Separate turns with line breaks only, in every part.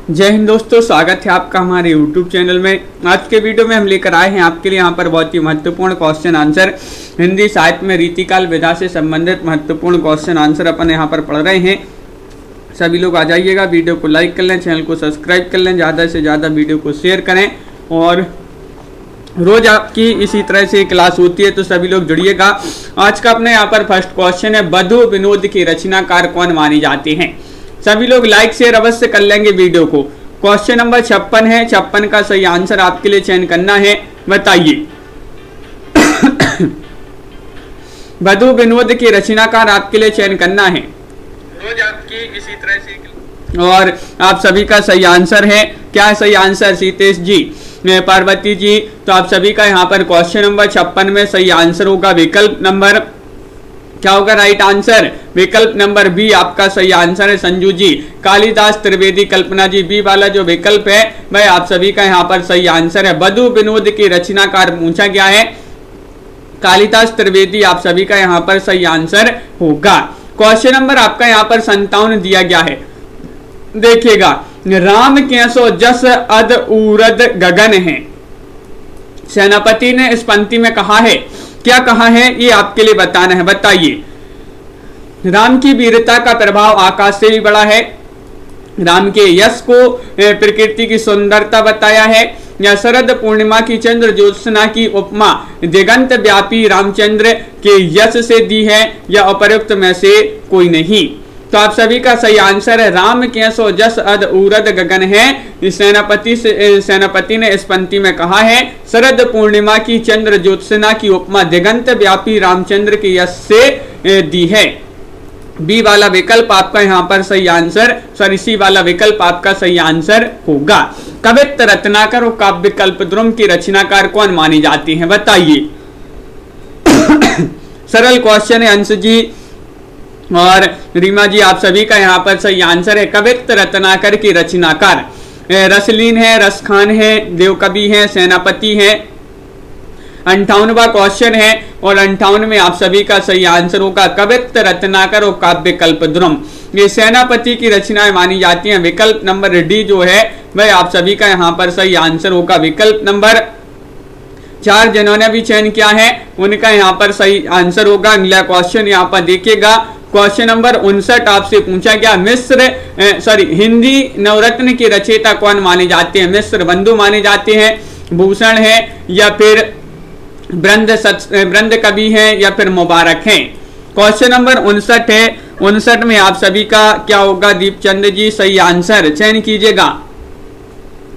जय हिंद दोस्तों, स्वागत है आपका हमारे YouTube चैनल में। आज के वीडियो में हम लेकर आए हैं आपके लिए यहाँ पर बहुत ही महत्वपूर्ण क्वेश्चन आंसर। हिंदी साहित्य में रीतिकाल विधा से संबंधित महत्वपूर्ण क्वेश्चन आंसर अपन यहाँ पर पढ़ रहे हैं। सभी लोग आ जाइएगा, वीडियो को लाइक कर लें, चैनल को सब्सक्राइब कर लें, ज़्यादा से ज़्यादा वीडियो को शेयर करें। और रोज आपकी इसी तरह से क्लास होती है तो सभी लोग जुड़िएगा। आज का अपने यहाँ पर फर्स्ट क्वेश्चन है, बधु विनोद के रचनाकार कौन माने जाते हैं। सभी लोग लाइक शेयर अवश्य कर लेंगे वीडियो को। क्वेश्चन नंबर 56 है, 56 का सही आंसर आपके लिए चयन करना है। बताइए बधु विनोद के रचनाकार आपके लिए चयन करना है। रोज आपकी इसी तरह से और आप सभी का सही आंसर है। क्या सही आंसर? सीतेश जी, पार्वती जी। तो आप सभी का यहाँ पर क्वेश्चन नंबर 56 में सही आंसर होगा विकल्प नंबर, क्या होगा राइट आंसर? विकल्प नंबर बी आपका सही आंसर है। संजू जी, कालिदास, त्रिवेदी, कल्पना जी, बी वाला जो विकल्प है भाई आप सभी का यहाँ पर सही आंसर है। बधु विनोद के रचनाकार पूछा गया है, कालिदास, त्रिवेदी, आप सभी का यहाँ पर सही आंसर होगा। क्वेश्चन नंबर आपका यहाँ पर 57 दिया गया है। देखिएगा, राम कैसो जस अद उरद गगन है। सेनापति ने इस पंक्ति में कहा है, क्या कहा है ये आपके लिए बताना है। बताइए, राम की वीरता का प्रभाव आकाश से भी बड़ा है, राम के यश को प्रकृति की सुंदरता बताया है, या शरद पूर्णिमा की चंद्र ज्योत्सना की उपमा दिगंत व्यापी रामचंद्र के यश से दी है, या उपयुक्त में से कोई नहीं। तो आप सभी का सही आंसर है राम कैसो जस अद उरद गगन है। सेनापति ने इस पंक्ति में कहा है, शरद पूर्णिमा की चंद्र ज्योत्सना की उपमा दिगंत व्यापी रामचंद्र के यश से दी है। बी वाला विकल्प आपका यहाँ पर सही आंसर, सॉरी सी वाला विकल्प आपका सही आंसर होगा। कवित्त रत्नाकर और काव्य कल्पद्रुम की रचनाकार कौन मानी जाती है। बताइए सरल क्वेश्चन है। अंश जी और रीमा जी, आप सभी का यहाँ पर सही आंसर है। कवित्त रत्नाकर की रचनाकार रसलीन है, रसखान है, देवकवि है, सेनापति है। 58वां क्वेश्चन है और 58 में आप सभी का सही आंसर होगा कवित्त रत्नाकर और काव्य कल्पद्रुम ये सेनापति की रचनाएं मानी जाती हैं। विकल्प नंबर डी जो है वह आप सभी का यहाँ पर सही आंसर होगा। विकल्प नंबर 4 जिन्होंने भी चयन किया है उनका यहाँ पर सही आंसर होगा। अगला क्वेश्चन यहाँ पर देखिएगा, क्वेश्चन नंबर 59 आपसे पूछा गया, हिंदी नवरत्न के रचयिता कौन माने जाते हैं। मिश्र बंधु माने जाते हैं, भूषण है, या फिर ब्रंद कवि है, या फिर मुबारक हैं। क्वेश्चन नंबर 59 है। 59 में आप सभी का क्या होगा? दीपचंद जी, सही आंसर चयन कीजिएगा।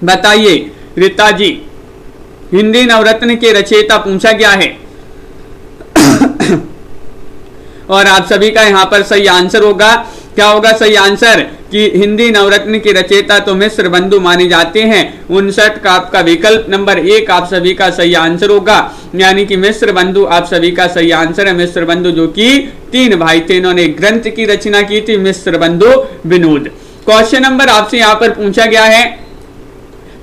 बताइए रीता जी, हिंदी नवरत्न के रचयिता पूछा गया है और आप सभी का यहाँ पर सही आंसर होगा, क्या होगा सही आंसर? कि हिंदी नवरत्न के रचयिता तो मिश्र बंधु माने जाते हैं। 59 का आपका विकल्प नंबर 1 आप सभी का सही आंसर होगा, यानी कि मिश्र बंधु आप सभी का सही आंसर है। मिश्र बंधु जो कि 3 भाई थे, इन्होंने ग्रंथ की रचना की थी, मिश्र बंधु विनोद। क्वेश्चन नंबर आपसे यहाँ पर पूछा गया है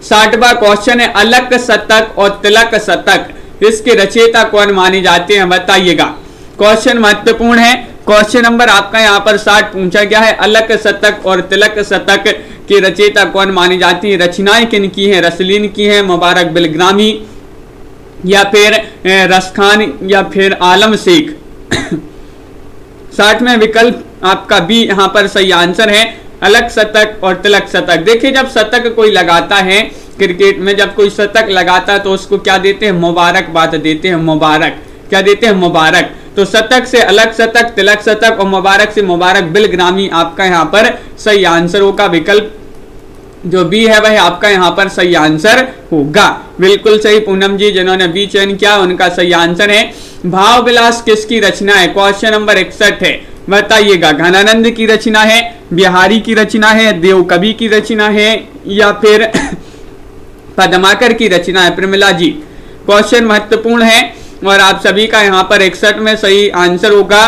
60वां क्वेश्चन है, अलक शतक और तिलक शतक इसके रचयिता कौन माने जाते हैं। बताइएगा, क्वेश्चन महत्वपूर्ण है। क्वेश्चन नंबर आपका यहाँ पर 60 पूछा गया है, अलक शतक और तिलक शतक की रचयिता कौन मानी जाती है। रचनाएं किन की हैं? रसलीन की हैं, मुबारक बिलग्रामी, या फिर रसखान, या फिर आलम शेख। 60 में विकल्प आपका बी यहाँ पर सही आंसर है, अलग शतक और तिलक शतक। देखिए, जब शतक कोई लगाता है क्रिकेट में, जब कोई शतक लगाता है तो उसको क्या देते हैं? मुबारकबाद देते हैं, मुबारक, क्या देते हैं? मुबारक। तो शतक से अलग शतक, तिलक शतक और मुबारक से मुबारक बिलग्रामी आपका यहाँ पर सही आंसर होगा। विकल्प जो बी है वह आपका यहाँ पर सही आंसर होगा। बिल्कुल सही पूनम जी, जिन्होंने बी चयन किया उनका सही आंसर है। भाव विलास किसकी रचना है? क्वेश्चन नंबर 61 है। बताइएगा, घनानंद की रचना है, बिहारी की रचना है, देवकवि की रचना है, या फिर पद्माकर की रचना है। प्रमिला जी, क्वेश्चन महत्वपूर्ण है और आप सभी का यहाँ पर 61 में सही आंसर होगा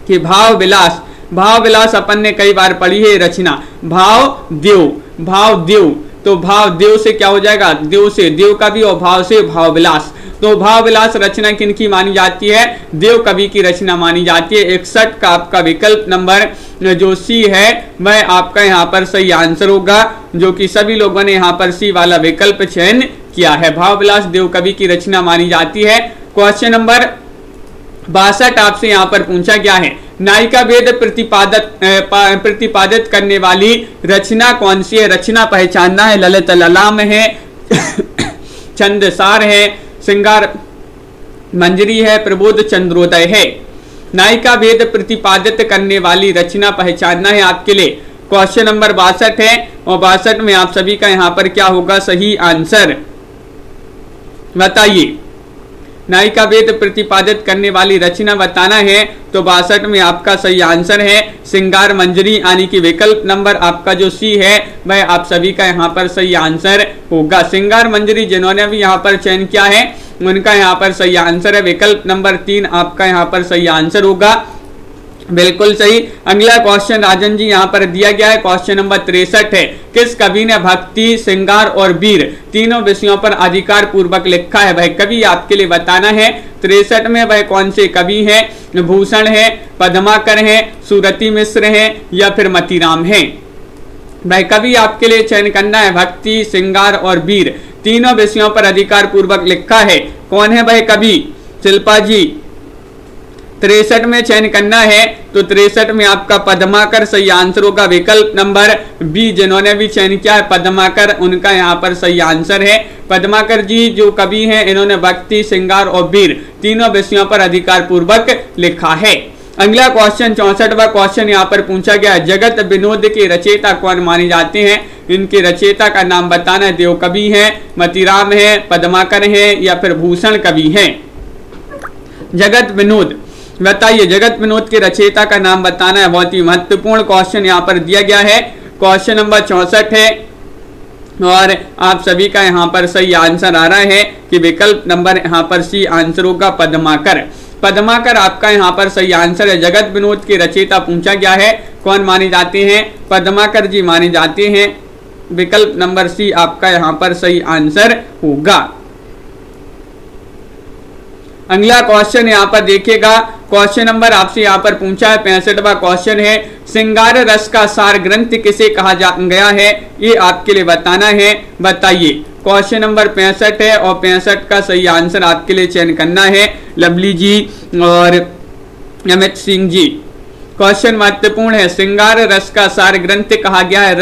कि भाव विलास। भाव विलास अपन ने कई बार पढ़ी है रचना, भाव देव, भाव देव। तो भाव देव से क्या हो जाएगा? देव से देव कवि और भाव से भाव विलास। तो भाव विलास रचना किनकी मानी जाती है? देव कवि की रचना मानी जाती है। 61 का आपका विकल्प नंबर जो सी है वह आपका यहाँ पर सही आंसर होगा, जो कि सभी लोगों ने यहाँ पर सी वाला विकल्प चयन किया है। भाव विलास देव कवि की रचना मानी जाती है। क्वेश्चन नंबर 62 आपसे यहाँ पर पूछा गया है, नायिका वेद प्रतिपादित करने वाली रचना कौन सी है? रचना पहचानना है। ललित ललाम है, छंदसार है, श्रृंगार मंजरी है, प्रबोध चंद्रोदय है। नायिका वेद प्रतिपादित करने वाली रचना पहचानना है आपके लिए। क्वेश्चन नंबर 62 है और 62 में आप सभी का यहाँ पर क्या होगा सही आंसर बताइए। नायिका वेद प्रतिपादित करने वाली रचना बताना है, तो 62 में आपका सही आंसर है श्रृंगार मंजरी, यानी कि विकल्प नंबर आपका जो सी है वह आप सभी का यहाँ पर सही आंसर होगा। श्रृंगार मंजरी जिन्होंने भी यहाँ पर चयन किया है उनका यहाँ पर सही आंसर है विकल्प नंबर 3 आपका यहाँ पर सही आंसर होगा। बिल्कुल सही। अगला क्वेश्चन राजन जी यहाँ पर दिया गया है, क्वेश्चन नंबर 63 है, किस कवि ने भक्ति, श्रृंगार और वीर तीनों विषयों पर अधिकार पूर्वक लिखा है? वह कवि आपके लिए बताना है। 63 में वह कौन से कवि हैं? भूषण है, पद्माकर है, सुरति मिश्र है या फिर मतीराम है? वह कवि आपके लिए चयन करना है। भक्ति, श्रृंगार और वीर तीनों विषयों पर अधिकार पूर्वक लिखा है, कौन है वह कवि? शिल्पा जी 63 में चयन करना है, तो 63 में आपका पद्माकर सही आंसर होगा। विकल्प नंबर बी जिन्होंने भी चयन किया है पद्माकर, उनका यहाँ पर सही आंसर है। पद्माकर जी जो कवि हैं इन्होंने भक्ति, श्रृंगार और वीर तीनों विषयों पर अधिकार पूर्वक लिखा है। अगला क्वेश्चन 64वां क्वेश्चन यहाँ पर पूछा गया है, जगत विनोद के रचयिता कौन माने जाते हैं? इनके रचयिता का नाम बताना है। देव कवि है, मतीराम है, पद्माकर है या फिर भूषण कवि है? जगत विनोद बताइए, जगत विनोद के रचयिता का नाम बताना है। बहुत ही महत्वपूर्ण क्वेश्चन यहाँ पर दिया गया है। क्वेश्चन नंबर 64 है और आप सभी का यहाँ पर सही आंसर आ रहा है कि विकल्प नंबर यहाँ पर सी आंसर होगा पद्माकर। पद्माकर आपका यहाँ पर सही आंसर है। जगत विनोद के रचयिता पूछा गया है, कौन माने जाते हैं? पद्माकर जी माने जाते हैं। विकल्प नंबर सी आपका यहाँ पर सही आंसर होगा। अगला क्वेश्चन यहाँ पर देखिएगा, क्वेश्चन नंबर आपसे यहाँ पर पूछा है 65वां क्वेश्चन है, श्रृंगार रस का सार ग्रंथ किसे कहा गया है? ये आपके लिए बताना है, बताइए। क्वेश्चन नंबर 65 है और 65 का सही आंसर आपके लिए चयन करना है लवली जी और अमित सिंह जी। क्वेश्चन महत्वपूर्ण है, श्रृंगार रस का सार ग्रंथ कहा गया है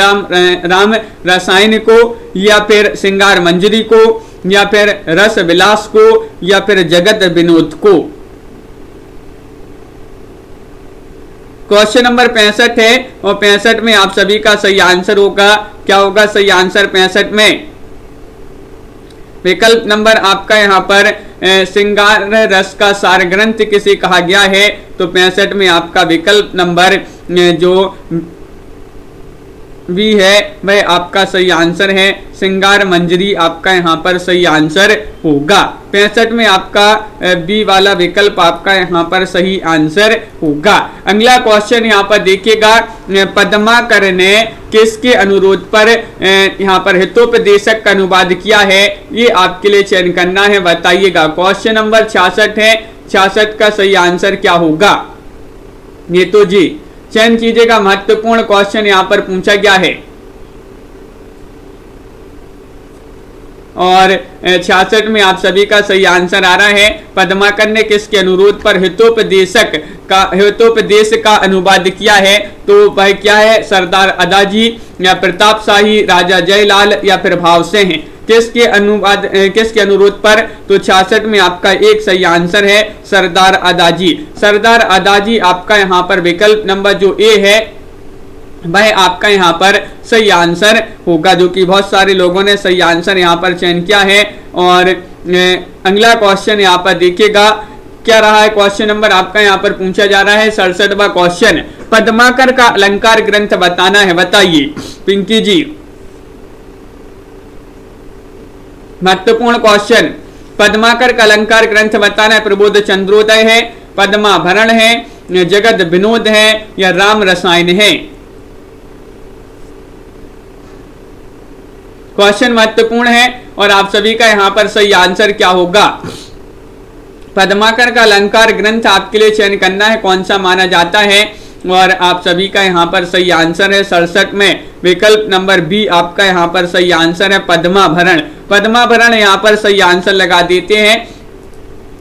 राम रसायन को या फिर श्रृंगार मंजरी को या फिर रस विलास को या फिर जगत विनोद को? क्वेश्चन नंबर 65 है और 65 में आप सभी का सही आंसर होगा, क्या होगा सही आंसर 65 में? विकल्प नंबर आपका यहाँ पर श्रृंगार रस का सार ग्रंथ किसे कहा गया है? तो 65 में आपका विकल्प नंबर जो भी है वह आपका सही आंसर है। श्रृंगार मंजरी आपका यहाँ पर सही आंसर होगा। 65 में आपका बी वाला विकल्प आपका यहाँ पर सही आंसर होगा। अगला क्वेश्चन यहाँ पर देखिएगा, पद्माकर ने किसके अनुरोध पर यहाँ पर हितोपदेशक का अनुवाद किया है? ये आपके लिए चयन करना है, बताइएगा। क्वेश्चन नंबर 66 है, 66 का सही आंसर क्या होगा? ये तो जी चयन कीजिएगा, महत्वपूर्ण क्वेश्चन यहाँ पर पूछा गया है। और 66 में आप सभी का सही आंसर आ रहा है, पद्माकर ने किसके अनुरोध पर हितोपदेश का अनुवाद किया है? तो वह क्या है? सरदार अदाजी या प्रताप शाही, राजा जयलाल या फिर भाव से हैं? किसके अनुरोध पर? तो 66 में आपका एक सही आंसर है सरदार अदाजी। सरदार अदाजी आपका यहाँ पर विकल्प नंबर जो ए है वह आपका यहाँ पर सही आंसर होगा, जो कि बहुत सारे लोगों ने सही आंसर यहाँ पर चयन किया है। और अगला क्वेश्चन यहाँ पर देखिएगा क्या रहा है। क्वेश्चन नंबर आपका यहाँ पर पूछा जा रहा है 67वां क्वेश्चन, पद्माकर का अलंकार ग्रंथ बताना है, बताइए पिंकी जी। महत्वपूर्ण क्वेश्चन, पद्माकर का अलंकार ग्रंथ बताना है। प्रबोध चंद्रोदय है, पद्माभरण है, जगत विनोद है या राम रसायन है? क्वेश्चन महत्वपूर्ण है और आप सभी का यहाँ पर सही आंसर क्या होगा? पद्माकर का अलंकार ग्रंथ आपके लिए चयन करना है, कौन सा माना जाता है। और आप सभी का यहाँ पर सही आंसर है 67 में विकल्प नंबर बी आपका यहाँ पर सही आंसर है पद्माभरण। पद्माभरण यहाँ पर सही आंसर लगा देते हैं।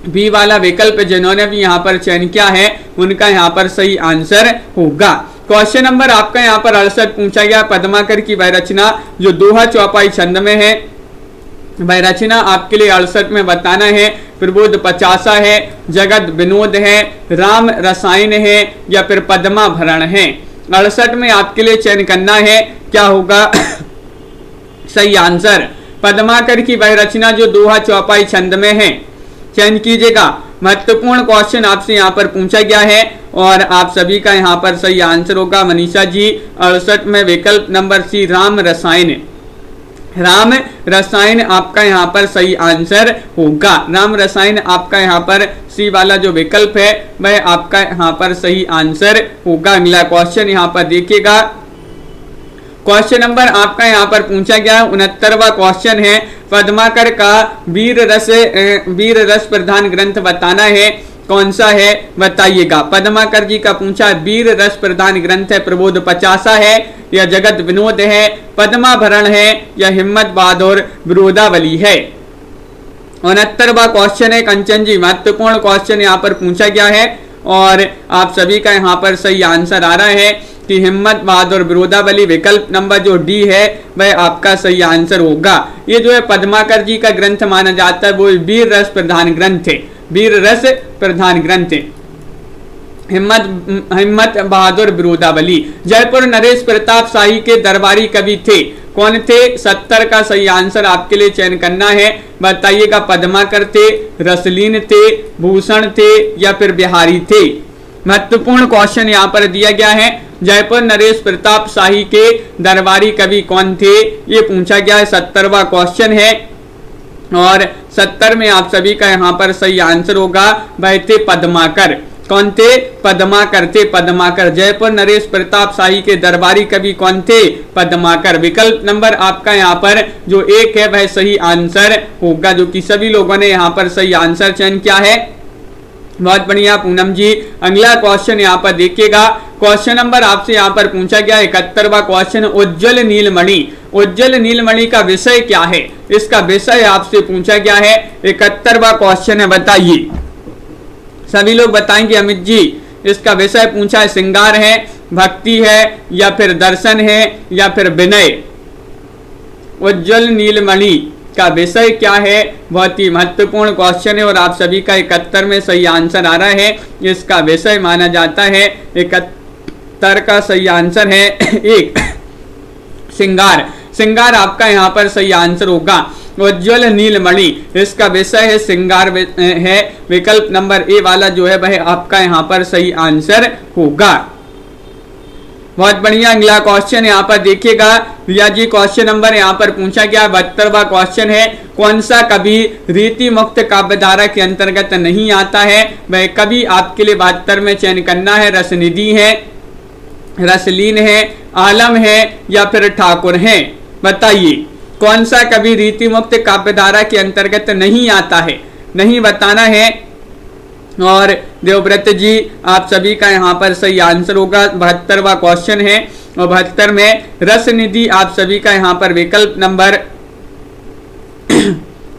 बी वाला विकल्प जिन्होंने भी यहाँ पर चयन किया है उनका यहाँ पर सही आंसर होगा। क्वेश्चन नंबर आपका यहाँ पर 68 पूछा गया। पद्माकर की वह रचना जो दोहा चौपाई छंद में है, वह रचना आपके लिए 68 में बताना है। प्रबोध पचासा है, जगत विनोद है, राम रसायन है या फिर पद्माभरण है। 68 में आपके लिए चयन करना है, क्या होगा सही आंसर। पद्माकर की वह रचना जो दोहा चौपाई छंद में है, चयन कीजिएगा। महत्वपूर्ण क्वेश्चन आपसे यहाँ पर पूछा गया है और आप सभी का यहाँ पर सही आंसर होगा मनीषा जी 68 में विकल्प नंबर सी राम रसायन। राम रसायन आपका यहाँ पर सही आंसर होगा। राम रसायन आपका यहाँ पर सी वाला जो विकल्प है वह आपका यहाँ पर सही आंसर होगा। अगला क्वेश्चन यहाँ पर देखिएगा। क्वेश्चन नंबर आपका यहाँ पर पूछा गया 69वां क्वेश्चन है। पद्माकर का वीर रस प्रधान ग्रंथ बताना है, कौन सा है बताइएगा। पद्माकर जी का पूछा वीर रस प्रधान ग्रंथ है प्रबोध पचासा है या जगत विनोद है, पद्माभरण है या हिम्मत बहादुर विरोधावली है। 69वां क्वेश्चन है कंचन जी, महत्वपूर्ण क्वेश्चन यहाँ पर पूछा गया है और आप सभी का यहाँ पर सही आंसर आ रहा है कि हिम्मत बहादुर विरोधावली विकल्प नंबर जो डी है वह आपका सही आंसर होगा। ये जो है पद्माकर जी का ग्रंथ माना जाता है, वो वीर रस प्रधान ग्रंथ है, वीर रस प्रधान ग्रंथ है। हिम्मत बहादुर विरोधावली। जयपुर नरेश प्रताप शाही के दरबारी कवि थे, कौन थे। 70 का सही आंसर आपके लिए चयन करना है, बताइएगा। पद्माकर थे, रसलीन थे, भूषण थे या फिर बिहारी थे। महत्वपूर्ण क्वेश्चन यहाँ पर दिया गया है। जयपुर नरेश प्रताप शाही के दरबारी कवि कौन थे, ये पूछा गया है। 70वां क्वेश्चन है और 70 में आप सभी का यहाँ पर सही आंसर होगा, वह थे पद्माकर। कौन थे, पद्माकर थे, पद्माकर। जयपुर नरेश प्रताप शाही के दरबारी कवि कौन थे, पद्माकर। विकल्प नंबर आपका यहाँ पर जो 1 है वह सही आंसर होगा, जो कि सभी लोगों ने यहाँ पर सही आंसर चयन किया है। बहुत बढ़िया पूनम जी। अगला क्वेश्चन यहाँ पर देखिएगा। क्वेश्चन नंबर आपसे यहाँ पर पूछा गया 71वां क्वेश्चन, उज्जवल नीलमणि। उज्जवल नीलमणि का विषय क्या है, इसका विषय आपसे पूछा गया है। 71वां क्वेश्चन है, बताइए। सभी लोग बताएंगे अमित जी, इसका विषय पूछा है श्रृंगार है, भक्ति है या फिर दर्शन है या फिर विनय। उज्जवल नीलमणि का विषय क्या है, बहुत ही महत्वपूर्ण क्वेश्चन है और आप सभी का 71 में सही आंसर आ रहा है। इसका विषय माना जाता है 71 का सही आंसर है 1 श्रृंगार। श्रृंगार आपका यहाँ पर सही आंसर होगा। उज्जवल नीलमणि इसका विषय है श्रृंगार है, विकल्प नंबर ए वाला जो है वह आपका यहाँ पर सही आंसर होगा। बहुत बढ़िया। अगला क्वेश्चन यहाँ पर देखिएगा रिया जी। क्वेश्चन नंबर यहाँ पर पूछा गया 72वां क्वेश्चन है, कौन सा कवि रीति मुक्त काव्यधारा के अंतर्गत नहीं आता है। वह कवि आपके लिए 72 में चयन करना है। रसनिधि है, रसलीन है, आलम है या फिर ठाकुर है, बताइए। कौन सा कवि रीति मुक्त काव्यधारा के अंतर्गत नहीं आता है, नहीं बताना है। और देवव्रत जी आप सभी का यहाँ पर सही आंसर होगा। 72वां क्वेश्चन है और 72 में रसनिधि आप सभी का यहाँ पर विकल्प नंबर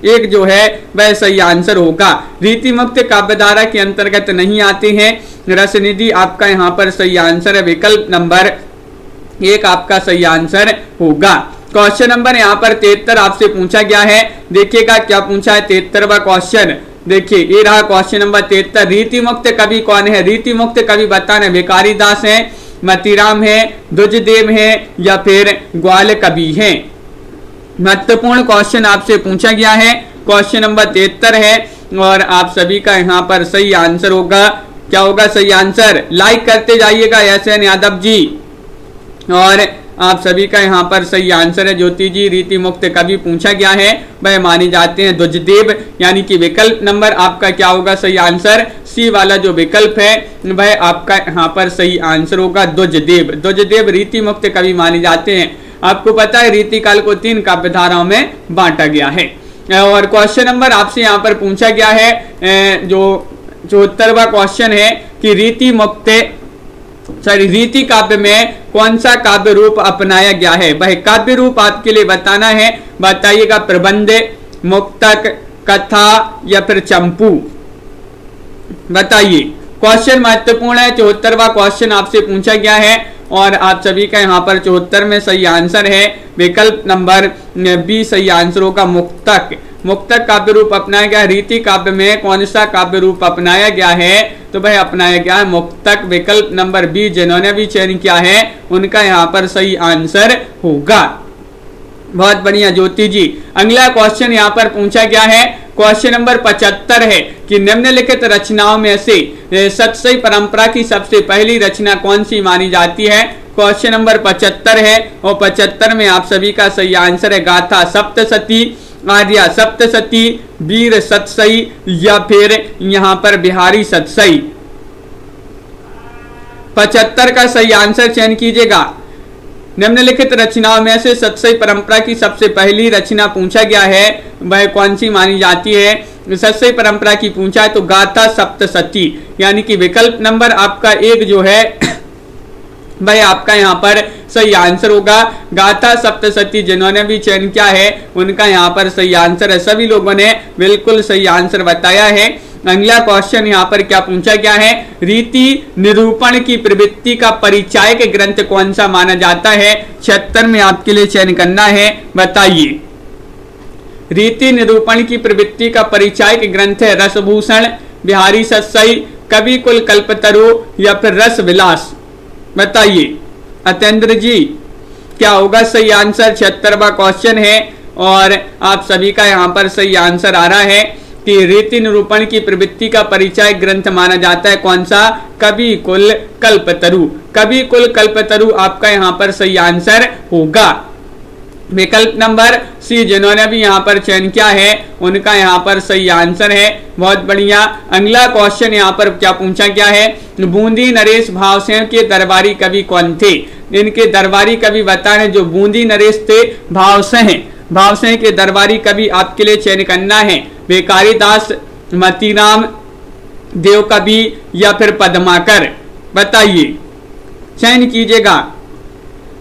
1 जो है वह सही आंसर होगा। रीति मुक्त काव्यधारा के अंतर्गत नहीं आते हैं। रसनिधि आपका यहाँ पर सही आंसर है, विकल्प नंबर 1 आपका सही आंसर होगा। क्वेश्चन नंबर यहाँ पर 73 आपसे पूछा गया है। देखिएगा क्या पूछा है 73वां क्वेश्चन। देखिए ये रहा क्वेश्चन नंबर 73। रीति मुक्त कवि कौन है, रीति मुक्त कवि बताना। भिखारी दास है, मतीराम है, द्विजदेव है या फिर ग्वाल कवि है। महत्वपूर्ण क्वेश्चन आपसे पूछा गया है। क्वेश्चन नंबर 73 है और आप सभी का यहाँ पर सही आंसर होगा। क्या होगा सही आंसर, लाइक करते जाइएगा एसएन यादव जी। और आप सभी का यहाँ पर सही आंसर है ज्योति जी। रीति मुक्त कवि पूछा गया है वह माने जाते हैं द्विजदेव, यानी कि विकल्प नंबर आपका क्या होगा सही आंसर, सी वाला जो विकल्प है वह आपका यहाँ पर सही आंसर होगा द्विजदेव। द्विजदेव रीति मुक्त कवि माने जाते हैं। आपको पता है रीति काल को 3 काव्यधाराओं में बांटा गया है। और क्वेश्चन नंबर आपसे यहाँ पर पूछा गया है जो 74वां क्वेश्चन है कि रीति काव्य में कौन सा काव्य रूप अपनाया गया है। वह काव्य रूप आपके लिए बताना है, बताइएगा प्रबंध, मुक्तक, कथा या फिर चंपू, बताइए। क्वेश्चन महत्वपूर्ण है, 74वां क्वेश्चन आपसे पूछा गया है और आप सभी का यहाँ पर 74 में सही आंसर है विकल्प नंबर बी सही आंसर होगा मुक्तक। मुक्तक काव्य रूप अपनाया गया। रीति काव्य में कौन सा काव्य रूप अपनाया गया है, तो वह अपनाया गया है मुक्तक। विकल्प नंबर बी जिन्होंने भी चयन किया है उनका यहाँ पर सही आंसर होगा। बहुत बढ़िया ज्योति जी। अगला क्वेश्चन यहाँ पर पूछा गया है, क्वेश्चन नंबर 75 है कि निम्नलिखित रचनाओं में से सतसई परंपरा की सबसे पहली रचना कौन सी मानी जाती है। क्वेश्चन नंबर 75 है और 75 में आप सभी का सही आंसर है गाथा सप्तसती, आर्या सप्तसती, वीर सतसई या फिर यहाँ पर बिहारी सतसई। 75 का सही आंसर चयन कीजिएगा। निम्नलिखित रचनाओं में से सतसई परंपरा की सबसे पहली रचना पूछा गया है, वह कौन सी मानी जाती है। सतसई परंपरा की पूछा है तो गाथा सप्तसती, यानी कि विकल्प नंबर आपका एक जो है वह आपका यहाँ पर सही आंसर होगा। गाथा सप्तसती जिन्होंने भी चयन किया है उनका यहाँ पर सही आंसर है। सभी लोगों ने बिल्कुल सही आंसर बताया है। अगला क्वेश्चन यहाँ पर क्या पूछा गया है, रीति निरूपण की प्रवृत्ति का परिचायक ग्रंथ कौन सा माना जाता है। 76 में आपके लिए चयन करना है, बताइए। रीति निरूपण की प्रवृत्ति का परिचायक ग्रंथ है रसभूषण, बिहारी सतसई, कवि कुल कल्पतरु या फिर रस विलास, बताइए। अतेंद्र जी क्या होगा सही आंसर। 76वां क्वेश्चन है और आप सभी का यहाँ पर सही आंसर आ रहा है कि रीति निरूपण की प्रवृत्ति का परिचय ग्रंथ माना जाता है कौन सा, कवि कुल कल्पतरु। कवि कुल कल्पतरु आपका यहाँ पर सही आंसर होगा। विकल्प नंबर सी जिन्होंने भी यहाँ पर चयन किया है उनका यहाँ पर सही आंसर है। बहुत बढ़िया। अगला क्वेश्चन यहाँ पर क्या पूछा गया है, बूंदी नरेश भावसेन के दरबारी कवि कौन थे। इनके दरबारी कवि बताने जो बूंदी नरेश थे भावसेन के दरबारी कवि आपके लिए चयन करना है। बेकारी दास, मतीराम, देव कवि या फिर पद्माकर, बताइए, चयन कीजिएगा।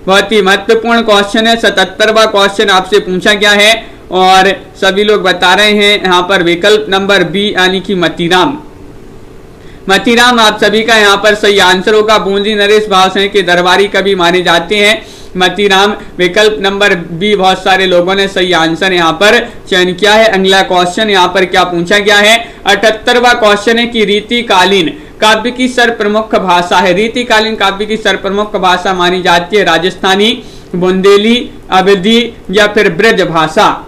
बहुत ही महत्वपूर्ण क्वेश्चन है। 77वां क्वेश्चन आपसे पूछा गया है और सभी लोग बता रहे हैं यहाँ पर विकल्प नंबर बी यानी कि मतीराम। मतीराम आप सभी का यहाँ पर सही आंसर होगा। बूंदी नरेश भावसेन के दरबारी कवि माने जाते हैं मतीराम। विकल्प नंबर बी बहुत सारे लोगों ने सही आंसर यहाँ पर चयन किया है। अगला क्वेश्चन यहाँ पर क्या पूछा गया है, 78वां क्वेश्चन है कि रीतिकालीन काव्य की सर्वप्रमुख भाषा है। रीतिकालीन काव्य की सर्वप्रमुख भाषा मानी जाती है राजस्थानी, बुंदेली, अवधी या फिर ब्रज भाषा।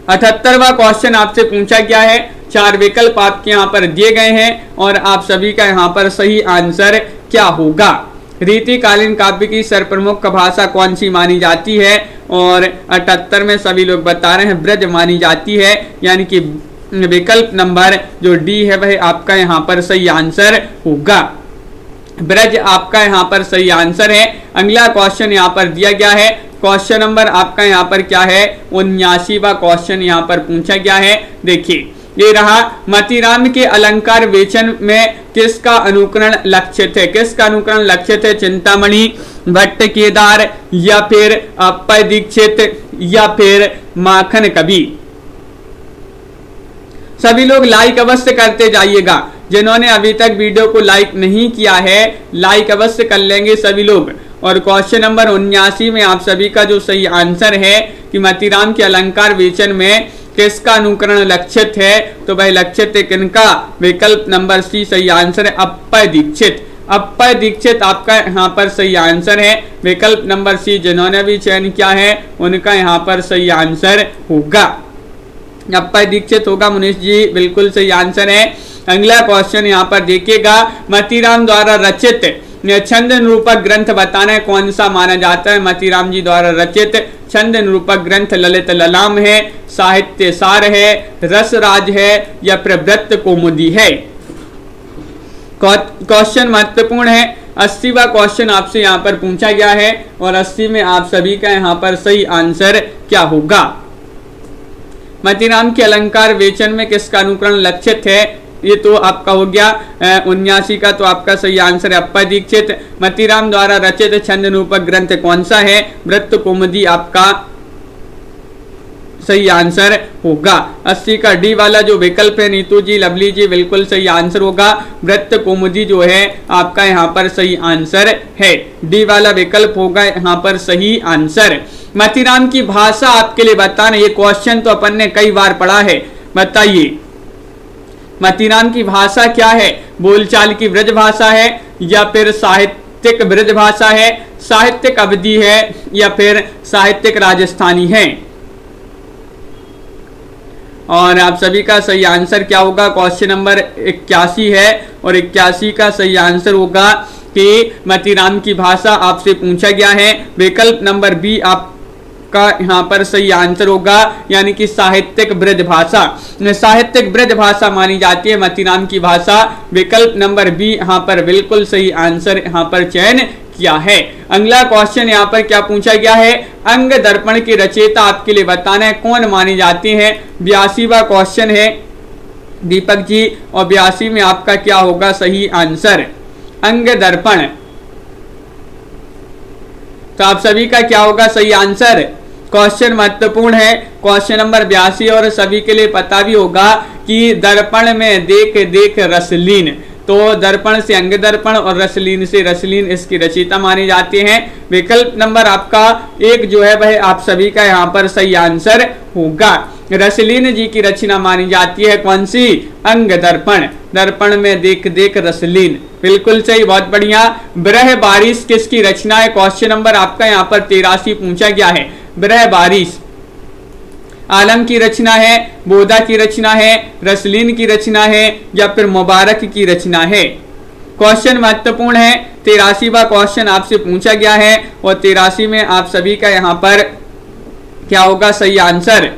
78वां क्वेश्चन आपसे पूछा गया है। 4 विकल्प आपके यहाँ पर दिए गए हैं और आप सभी का यहाँ पर सही आंसर क्या होगा। रीतिकालीन काव्य की सर्वप्रमुख भाषा कौन सी मानी जाती है और 78 में सभी लोग बता रहे हैं ब्रज मानी जाती है, यानी कि विकल्प नंबर जो डी है वह आपका यहाँ पर सही आंसर होगा। ब्रज आपका यहाँ पर सही आंसर है। अगला क्वेश्चन यहाँ पर दिया गया है। क्वेश्चन नंबर आपका यहाँ पर क्या है, 79वां क्वेश्चन यहाँ पर पूछा गया है। देखिए ये रहा, मतीराम के अलंकार वेचन में किसका अनुकरण लक्षित है। किसका अनुकरण लक्षित है, चिंतामणि, भट्ट केदार या फिर अप्पय दीक्षित या फिर माखन कवि। सभी लोग लाइक अवश्य करते जाइएगा। जिन्होंने अभी तक वीडियो को लाइक नहीं किया है लाइक अवश्य कर लेंगे सभी लोग। और क्वेश्चन नंबर 79 में आप सभी का जो सही आंसर है कि मतीराम के अलंकार वेचन में किसका अनुकरण लक्षित है, तो वह लक्षित है किनका, विकल्प नंबर सी सही आंसर है अप्पय दीक्षित। अप्पय दीक्षित आपका यहाँ पर सही आंसर है। विकल्प नंबर सी जिन्होंने भी चयन किया है उनका यहाँ पर सही आंसर होगा, अप्पय दीक्षित होगा। मुनीष जी बिल्कुल सही आंसर है। अगला क्वेश्चन यहाँ पर देखिएगा, मतीराम द्वारा रचित छंद निरूपक ग्रंथ बताना है कौन सा माना जाता है। मतीराम जी द्वारा रचित छंद निरूपक ग्रंथ ललित ललाम है, साहित्य सार है, रसराज है या प्रवृत्त कौमुदी है। क्वेश्चन महत्वपूर्ण है। 80वां क्वेश्चन आपसे यहाँ पर पूछा गया है और 80 में आप सभी का यहाँ पर सही आंसर क्या होगा। मतीराम के अलंकार वेचन में किसका अनुकरण लक्षित है? ये तो आपका हो गया 79 का, तो आपका सही आंसर है अप्पा दीक्षित। मतीराम द्वारा रचित छंद निरूपक ग्रंथ कौन सा है? वृत्त कौमुदी आपका सही आंसर होगा। 80 का डी वाला जो विकल्प है नीतू जी, लवली जी, बिल्कुल सही आंसर होगा। वृत्त कौमुदी जो है आपका यहाँ पर सही आंसर है, डी वाला विकल्प होगा यहाँ पर सही आंसर। मतीराम की भाषा आपके लिए बताना, ये क्वेश्चन तो अपन ने कई बार पढ़ा है, बताइए मतीराम की भाषा क्या है? बोलचाल की ब्रज भाषा है या फिर साहित्यिक ब्रज भाषा है, साहित्यिक अवधी है या फिर साहित्यिक राजस्थानी है? और आप सभी का सही आंसर क्या होगा? क्वेश्चन नंबर 81 है और 81 का सही आंसर होगा कि मतीराम की भाषा आपसे पूछा गया है। विकल्प नंबर बी आपका यहाँ पर सही आंसर होगा, यानी कि साहित्यिक ब्रज भाषा। साहित्यिक ब्रज भाषा मानी जाती है मतीराम की भाषा। विकल्प नंबर बी यहाँ पर बिल्कुल सही आंसर यहाँ पर चयन किया है। अगला क्वेश्चन यहाँ पर क्या पूछा गया है? अंग दर्पण के रचयिता आपके लिए बताना है कौन माने जाते हैं? 82वां क्वेश्चन है दीपक जी, और 82 में आपका क्या होगा सही आंसर? अंग दर्पण। तो आप सभी का क्या होगा सही आंसर? क्वेश्चन महत्वपूर्ण है, क्वेश्चन नंबर 82, और सभी के लिए पता भी होगा कि दर्पण में देख देख रसलीन, तो दर्पण से अंग दर्पण और रसलीन से रसलीन इसकी रचयिता माने जाते हैं। विकल्प नंबर आपका 1 जो है वह आप सभी का यहाँ पर सही आंसर होगा। रसलीन जी की रचना मानी जाती है कौन सी? अंग दर्पण, दर्पण में देख देख रसलीन, बिल्कुल सही, बहुत बढ़िया। ब्रह बारिश किसकी रचना है? क्वेश्चन नंबर आपका यहाँ पर 83 पूछा गया है। ब्रह बारिश आलम की रचना है, बोधा की रचना है, रसलीन की रचना है या फिर मुबारक की रचना है? क्वेश्चन महत्वपूर्ण है। 83वां क्वेश्चन आपसे पूछा गया है और 83 में आप सभी का यहाँ पर क्या होगा सही आंसर?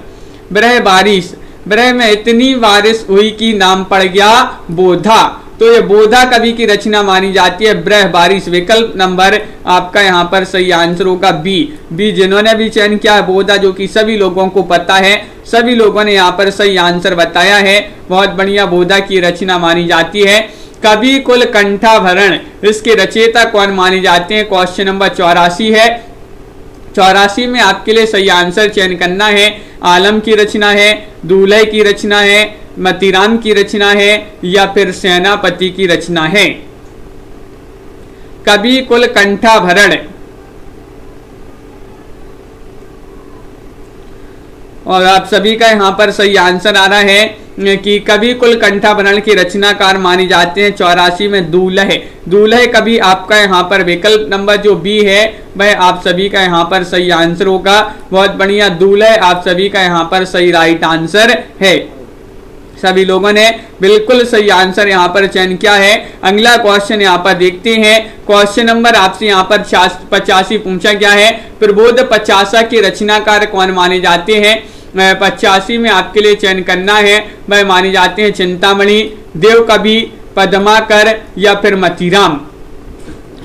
ब्रह बारिश, ब्रह में इतनी बारिश हुई कि नाम पड़ गया बोधा, तो ये बोधा कवि की रचना मानी जाती है ब्रह बारिश। विकल्प नंबर आपका यहाँ पर सही आंसर होगा बी, जिन्होंने भी चयन किया बोधा, जो कि सभी लोगों को पता है, सभी लोगों ने यहाँ पर सही आंसर बताया है, बहुत बढ़िया, बोधा की रचना मानी जाती है। कवि कुल कंठाभरण, इसके रचयिता कौन माने जाते हैं? क्वेश्चन नंबर 84 है। 84 में आपके लिए सही आंसर चयन करना है। आलम की रचना है, दूल्हे की रचना है, मतीराम की रचना है या फिर सेनापति की रचना है? कवि कुल कंठाभरण, और आप सभी का यहाँ पर सही आंसर आ रहा है कि कवि कुल कंठाभरण के रचनाकार माने जाते हैं 84 में दूल्हे। दूल्हे कवि आपका यहाँ पर विकल्प नंबर जो बी है वह आप सभी का यहाँ पर सही आंसर होगा, बहुत बढ़िया, दूल्हे आप सभी का यहाँ पर सही राइट आंसर है। सभी लोगों ने बिल्कुल सही आंसर यहाँ पर चयन किया है। अगला क्वेश्चन यहाँ पर देखते हैं। क्वेश्चन नंबर आपसे यहाँ पर 85 पूछा गया है। प्रबोध 50 के रचनाकार कौन माने जाते हैं? 85 में आपके लिए चयन करना है, वह माने जाते हैं चिंतामणि, देव कवि, पद्माकर या फिर मतीराम।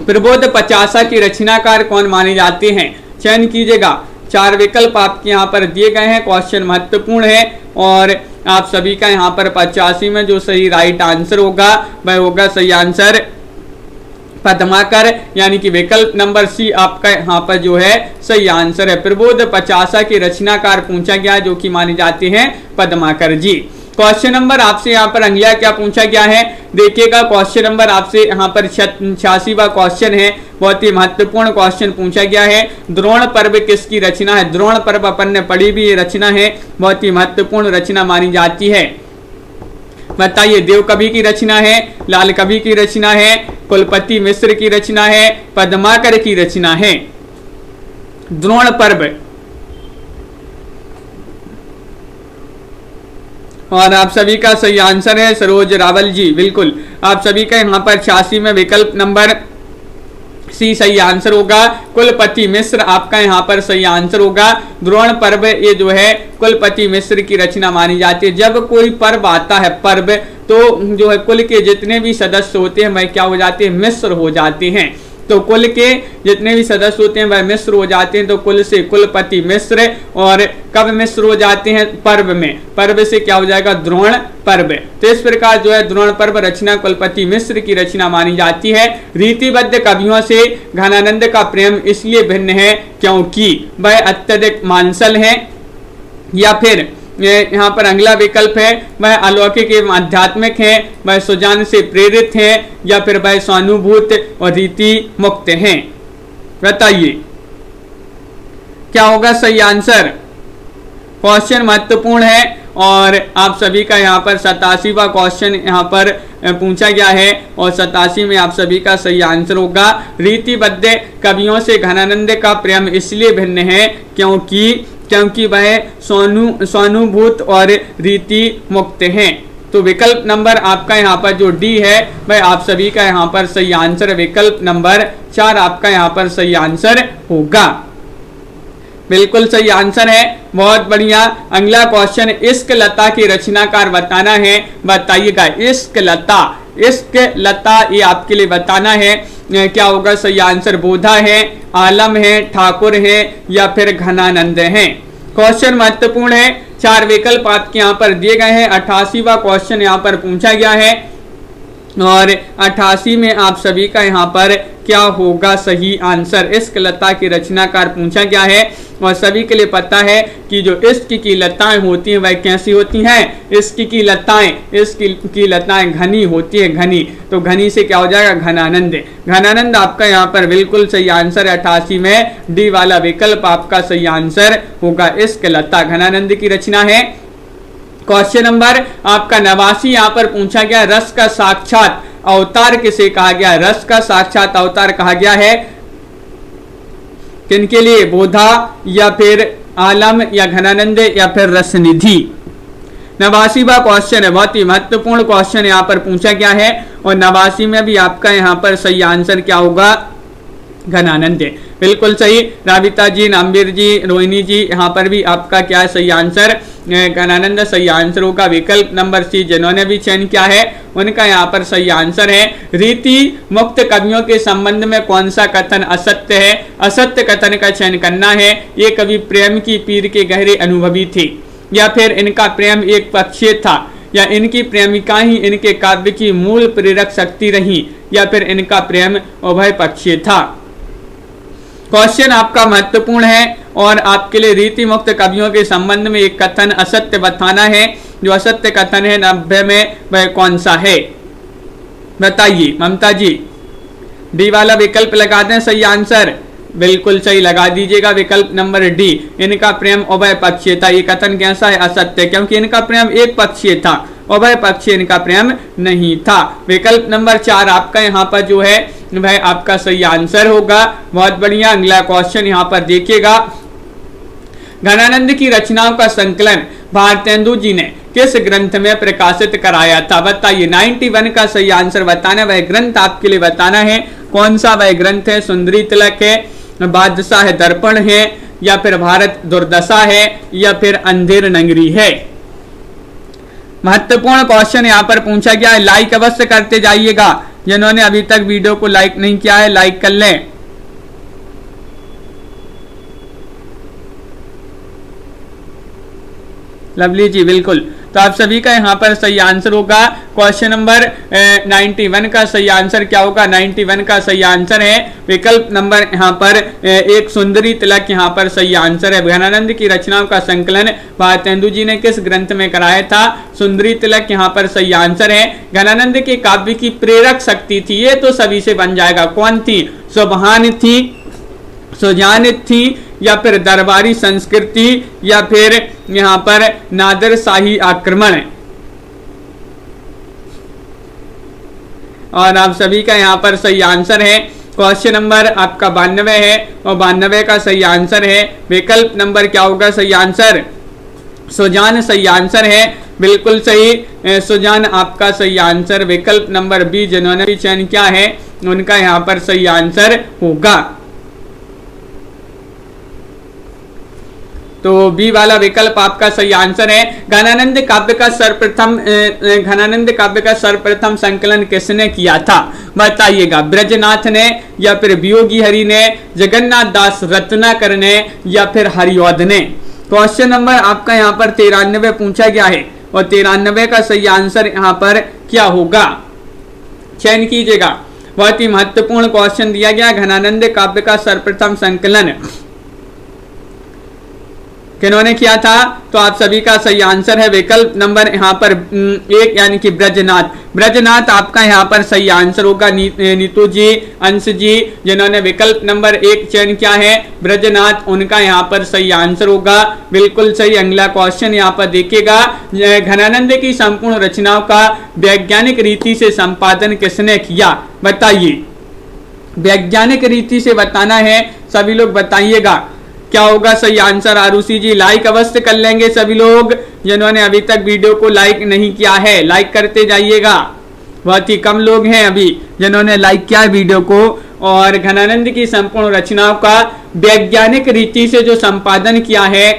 प्रबोध 50 के रचनाकार कौन माने जाते हैं? चयन कीजिएगा। 4 विकल्प आपके यहाँ पर दिए गए हैं, क्वेश्चन महत्वपूर्ण है और आप सभी का यहाँ पर 85 में जो सही राइट आंसर होगा वह होगा सही आंसर पद्माकर, यानी कि विकल्प नंबर सी आपका यहाँ पर जो है सही आंसर है। प्रबोध 50 के रचनाकार पूछा गया जो कि माने जाते हैं पद्माकर जी। क्वेश्चन नंबर आपसे यहाँ पर अगला क्या पूछा गया है देखिएगा। क्वेश्चन नंबर आपसे यहाँ पर 86वां क्वेश्चन है, बहुत ही महत्वपूर्ण क्वेश्चन पूछा गया है। द्रोण पर्व किसकी रचना है? द्रोण पर्व अपन ने पढ़ी भी ये रचना है, बहुत ही महत्वपूर्ण रचना मानी जाती है। बताइए, देव कवि की रचना है, लाल कवि की रचना है, कुलपति मिश्र की रचना है, पद्माकर की रचना है? द्रोण पर्व, और आप सभी का सही आंसर है सरोज रावल जी, बिल्कुल आप सभी का यहाँ पर 86 में विकल्प नंबर सी सही आंसर होगा। कुलपति मिश्र आपका यहाँ पर सही आंसर होगा। द्रोण पर्व ये जो है कुलपति मिश्र की रचना मानी जाती है। जब कोई पर्व आता है, पर्व, तो जो है कुल के जितने भी सदस्य होते हैं वह क्या हो जाते हैं? मिश्र हो जाते हैं। तो कुल के जितने भी सदस्य होते हैं वह मिश्र हो जाते हैं, तो कुल से कुलपति मिश्र। और कब मिश्र हो जाते हैं? पर्व में। पर्व से क्या हो जाएगा? द्रोण पर्व। तो इस प्रकार जो है द्रोण पर्व रचना कुलपति मिश्र की रचना मानी जाती है। रीतिबद्ध कवियों से घनानंद का प्रेम इसलिए भिन्न है क्योंकि वह अत्यधिक मांसल है, या फिर यहाँ पर अगला विकल्प है वह अलौकिक एवं आध्यात्मिक है, वह सुजान से प्रेरित है, या फिर वह स्वानुभूत और रीति मुक्त हैं। बताइए क्या होगा सही आंसर? क्वेश्चन महत्वपूर्ण है और आप सभी का यहाँ पर 87वां क्वेश्चन यहाँ पर पूछा गया है और 87 में आप सभी का सही आंसर होगा रीतिबद्ध कवियों से घनानंद का प्रेम इसलिए भिन्न है क्योंकि वह स्वानुभूत और रीति मुक्त हैं। तो विकल्प नंबर आपका यहाँ पर जो डी है वह आप सभी का यहाँ पर सही आंसर, विकल्प नंबर 4 आपका यहाँ पर सही आंसर होगा। बिल्कुल सही आंसर है, बहुत बढ़िया। अगला क्वेश्चन, इश्क लता की रचनाकार बताना है। बताइएगा इश्क लता ये आपके लिए बताना है। क्या होगा सही आंसर? बोधा है, आलम है, ठाकुर है, या फिर घनानंद है। क्वेश्चन महत्वपूर्ण है, 4 विकल्प आपके यहाँ पर दिए गए हैं। 88वां क्वेश्चन यहाँ पर पूछा गया है और 88 में आप सभी का यहाँ पर क्या होगा सही आंसर? इश्क लता की रचनाकार पूछा गया है और सभी के लिए पता है कि जो इश्क की लताएं होती हैं वह कैसी होती हैं? इश्क की लताएं घनी होती है, घनी। तो घनी से क्या हो जाएगा? घनानंद। घनानंद आपका यहाँ पर बिल्कुल सही आंसर है। 88 में डी वाला विकल्प आपका सही आंसर होगा, इश्क लता घनानंद की रचना है। क्वेश्चन नंबर आपका 89 यहाँ पर पूछा गया, रस का साक्षात अवतार किसे कहा गया? रस का साक्षात अवतार कहा गया है किनके लिए? बोधा, या फिर आलम, या घनानंद, या फिर रसनिधि। 89वां क्वेश्चन है, बहुत ही महत्वपूर्ण क्वेश्चन यहाँ पर पूछा गया है और 89 में भी आपका यहाँ पर सही आंसर क्या होगा? घनानंद। बिल्कुल सही। राबिता जी, नामवीर जी, रोहिणी जी, यहाँ पर भी आपका क्या है सही आंसर? घनानंद सही आंसर होगा। विकल्प नंबर सी जिन्होंने भी चयन किया है उनका यहाँ पर सही आंसर है। रीति मुक्त कवियों के संबंध में कौन सा कथन असत्य है? असत्य कथन का चयन करना है। ये कवि प्रेम की पीर के गहरे अनुभवी थे, या फिर इनका प्रेम एक पक्षीय था, या इनकी प्रेमिका ही इनके काव्य की मूल प्रेरक शक्ति रही, या फिर इनका प्रेम उभय पक्षीय था। क्वेश्चन आपका महत्वपूर्ण है और आपके लिए रीति मुक्त कवियों के संबंध में एक कथन असत्य बताना है। जो असत्य कथन है 90 में वह कौन सा है? बताइए ममता जी। डी वाला विकल्प लगा दें सही आंसर, बिल्कुल सही लगा दीजिएगा, विकल्प नंबर डी। इनका प्रेम उभय पक्षीय था। ये कथन कैसा है? असत्य, क्योंकि इनका प्रेम एक पक्षीय था, उभय पक्षीय इनका प्रेम नहीं था। विकल्प नंबर 4 आपका यहाँ पर जो है वह आपका सही आंसर होगा। बहुत बढ़िया। अगला क्वेश्चन यहाँ पर देखिएगा, घनानंद की रचनाओं का संकलन भारतेंदु जी ने किस ग्रंथ में प्रकाशित कराया था? बताइए। 91 का सही आंसर बताना, वह ग्रंथ आपके लिए बताना है। कौन सा वह ग्रंथ है? सुंदरी तिलक है, बादशाह दर्पण है, या फिर भारत दुर्दशा है, या फिर अंधेर नगरी है। महत्वपूर्ण क्वेश्चन यहाँ पर पूछा गया है। लाइक अवश्य करते जाइएगा। जिन्होंने अभी तक वीडियो को लाइक नहीं किया है लाइक कर लें। लवली जी बिल्कुल। तो आप सभी का यहाँ पर सही आंसर होगा क्वेश्चन नंबर 91 का सही आंसर क्या होगा? 91 का सही आंसर है विकल्प नंबर यहाँ पर एक सुंदरी तिलक यहाँ पर सही आंसर है। घनानंद की रचनाओं का संकलन भारतेंदु जी ने किस ग्रंथ में कराया था? सुंदरी तिलक यहाँ पर सही आंसर है। घनानंद के काव्य की प्रेरक शक्ति थी, ये तो सभी से बन जाएगा। कौन थी? सुजान थी, या फिर दरबारी संस्कृति, या फिर यहाँ पर नादर शाही आक्रमण। और आप सभी का यहाँ पर सही आंसर है क्वेश्चन नंबर आपका 92 है और 92 का सही आंसर है विकल्प नंबर क्या होगा सही आंसर? सुजान सही आंसर है, बिल्कुल सही। सुजान आपका सही आंसर। विकल्प नंबर बी जिन्होंने भी चयन किया है उनका यहाँ पर सही आंसर होगा। तो बी वाला विकल्प आपका सही आंसर है। घनानंद काव्य का सर्वप्रथम संकलन किसने किया था? बताइएगा, ब्रजनाथ ने या फिर वियोगी हरि ने, जगन्नाथ दास रत्नाकर ने या फिर हरिऔध ने। क्वेश्चन नंबर आपका यहाँ पर 93 पूछा गया है और 93 का सही आंसर यहाँ पर क्या होगा, चयन कीजिएगा। बहुत ही महत्वपूर्ण क्वेश्चन दिया गया। घनानंद काव्य का सर्वप्रथम संकलन किन्होंने किया था, तो आप सभी का सही आंसर है विकल्प नंबर यहाँ पर 1 यानी कि ब्रजनाथ। ब्रजनाथ आपका यहाँ पर सही आंसर होगा। नीतू जी, अंश जी जिन्होंने विकल्प नंबर 1 चयन किया है ब्रजनाथ, उनका यहाँ पर सही आंसर होगा, बिल्कुल सही। अगला क्वेश्चन यहाँ पर देखिएगा, घनानंद की संपूर्ण रचनाओं का वैज्ञानिक रीति से संपादन किसने किया, बताइए। वैज्ञानिक रीति से बताना है, सभी लोग बताइएगा क्या होगा सही आंसर। आरुषि जी लाइक अवश्य कर लेंगे सभी लोग, जिन्होंने अभी तक वीडियो को लाइक नहीं किया है लाइक करते जाइएगा। बहुत ही कम लोग हैं अभी जिन्होंने लाइक किया है वीडियो को। और घनानंद की संपूर्ण रचनाओं का वैज्ञानिक रीति से जो संपादन किया है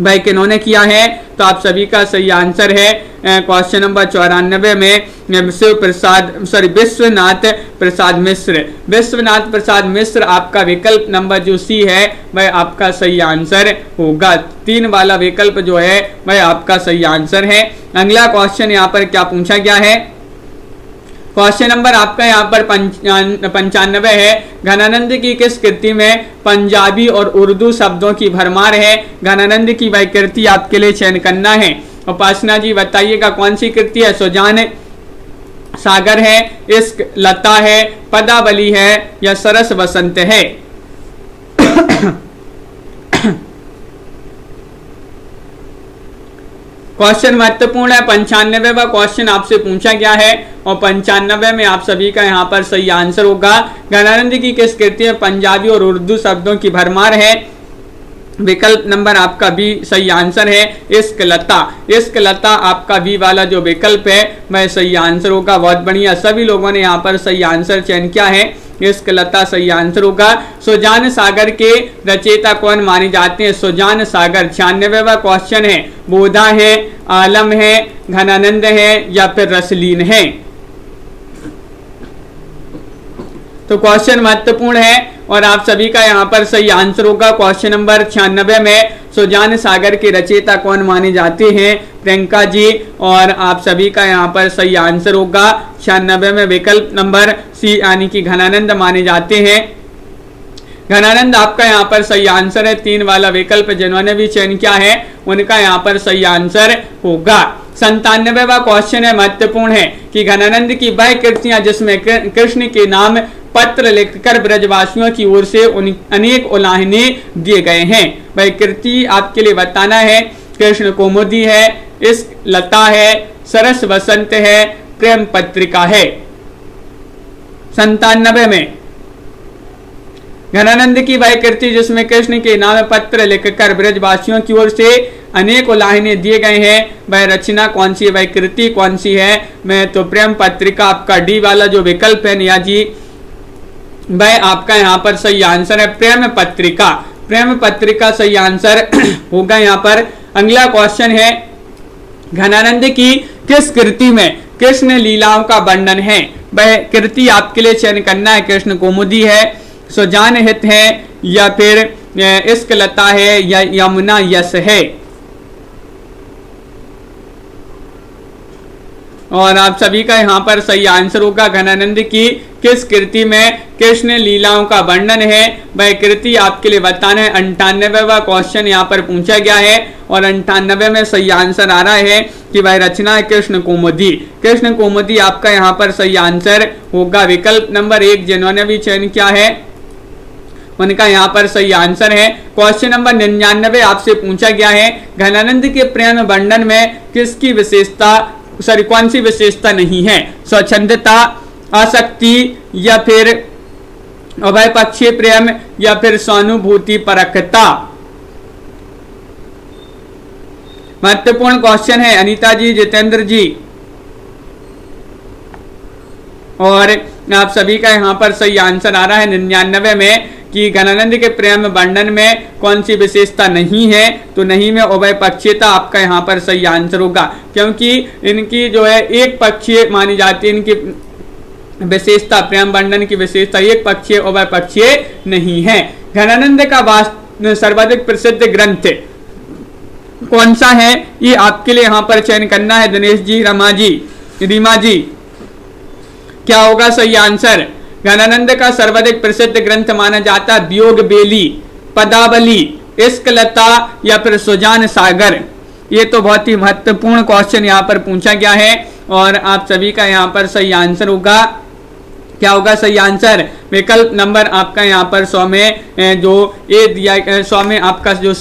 भाई किन्होंने किया है, तो आप सभी का सही आंसर है क्वेश्चन नंबर 94 में विश्वनाथ प्रसाद मिश्र। विश्वनाथ प्रसाद मिश्र आपका विकल्प नंबर जो सी है वह आपका सही आंसर होगा। 3 वाला विकल्प जो है वह आपका सही आंसर है। अगला क्वेश्चन यहाँ पर क्या पूछा गया है, क्वेश्चन नंबर आपका यहाँ पर 95 है। घनानंद की किस कृति में पंजाबी और उर्दू शब्दों की भरमार है। घनानंद की वह कृति आपके लिए चयन करना है। उपासना जी बताइएगा कौन सी कृति है। सुजान सागर है, इश्क लता है, पदावली है या सरस बसंत है। क्वेश्चन महत्वपूर्ण है। 95वां क्वेश्चन आपसे पूछा गया है और 95 में आप सभी का यहाँ पर सही आंसर होगा। घनानंद की किस कृति में पंजाबी और उर्दू शब्दों की भरमार है। विकल्प नंबर आपका बी सही आंसर है, इश्क लता। इश्क लता आपका बी वाला जो विकल्प है वह सही आंसर होगा। बहुत बढ़िया, सभी लोगों ने यहाँ पर सही आंसर चयन किया है, इश्क लता सही आंसर होगा। सुजान सागर के रचयिता कौन माने जाते हैं। सुजान सागर 96वां क्वेश्चन है। बोधा है, आलम है, घनानंद है या फिर रसलीन है। तो क्वेश्चन महत्वपूर्ण है और आप सभी का यहाँ पर सही आंसर होगा। क्वेश्चन नंबर 96 में सुजान सागर के रचयिता कौन माने जाते हैं, प्रियंका जी, और आप सभी का यहाँ पर सही आंसर होगा 96 में विकल्प नंबर सी यानी कि घनानंद माने जाते हैं। घनानंद आपका यहाँ पर सही आंसर है। 3 वाला विकल्प जिन्होंने भी चयन किया है उनका यहाँ पर सही आंसर होगा। 97वां क्वेश्चन है, महत्वपूर्ण है कि घनानंद की वह कृतियां जिसमें कृष्ण के नाम पत्र लिखकर ब्रजवासियों की ओर से अनेक उलाहने दिए गए हैं। वह कृति आपके लिए बताना है। कृष्ण कौमुदी है, इश्क लता है, सरस बसंत है, प्रेम पत्रिका है। 97 में घनानंद की वह कृति जिसमें कृष्ण के नाम पत्र लिखकर ब्रजवासियों की ओर से अनेक उलाहने दिए गए हैं, वह रचना कौन सी है, वह कृति कौन सी है। मैं तो प्रेम पत्रिका आपका डी वाला जो विकल्प है निया जी, वह आपका यहाँ पर सही आंसर है, प्रेम पत्रिका। प्रेम पत्रिका सही आंसर होगा यहाँ पर। अगला क्वेश्चन है, घनानंद की किस कृति में कृष्ण लीलाओं का वर्णन है। वह कृति आपके लिए चयन करना है। कृष्ण कौमुदी है, सुजान हित है या फिर इश्क लता है या यमुना यश है। और आप सभी का यहाँ पर सही आंसर होगा। घनानंद की किस कृति में कृष्ण लीलाओं का वर्णन है, वह कृति आपके लिए बताना है। 98वां क्वेश्चन यहाँ पर पूछा गया है और 98 में सही आंसर आ रहा है कि वह रचना है कृष्ण कौमुदी। कृष्ण कौमुदी आपका यहाँ पर सही आंसर होगा। विकल्प नंबर 1 जिन्होंने भी चयन किया है उनका यहाँ पर सही आंसर है। क्वेश्चन नंबर 99 आपसे पूछा गया है, घनानंद के प्रेम वर्णन में किसकी विशेषता कौन सी विशेषता नहीं है। स्वच्छंदता, आसक्ति या फिर अभय पक्षीय प्रेम या फिर सहानुभूति परखता। महत्वपूर्ण क्वेश्चन है अनीता जी, जितेंद्र जी, और आप सभी का यहाँ पर सही आंसर आ रहा है 99 में कि घनानंद के प्रेम वर्णन में कौन सी विशेषता नहीं है। तो नहीं में उभय पक्षीयता आपका यहाँ पर सही आंसर होगा, क्योंकि इनकी जो है एक पक्षीय मानी जाती है, इनकी विशेषता, प्रेम वर्णन की विशेषता एक पक्षीय और वह पक्षीय नहीं है। घनानंद का सर्वाधिक प्रसिद्ध ग्रंथ कौन सा है, ये आपके लिए यहाँ पर चयन करना है दिनेश जी, रीमा जी। क्या होगा सही आंसर? घनानंद का सर्वाधिक प्रसिद्ध ग्रंथ माना जाता है वियोग बेली, पदावली, इश्कलता या फिर सुजान सागर। ये तो बहुत ही महत्वपूर्ण क्वेश्चन यहाँ पर पूछा गया है और आप सभी का यहाँ पर सही आंसर होगा, क्या होगा सही आंसर? विकल्प नंबर आपका यहाँ पर 100 में जो ए दिया, 100 में आपका जो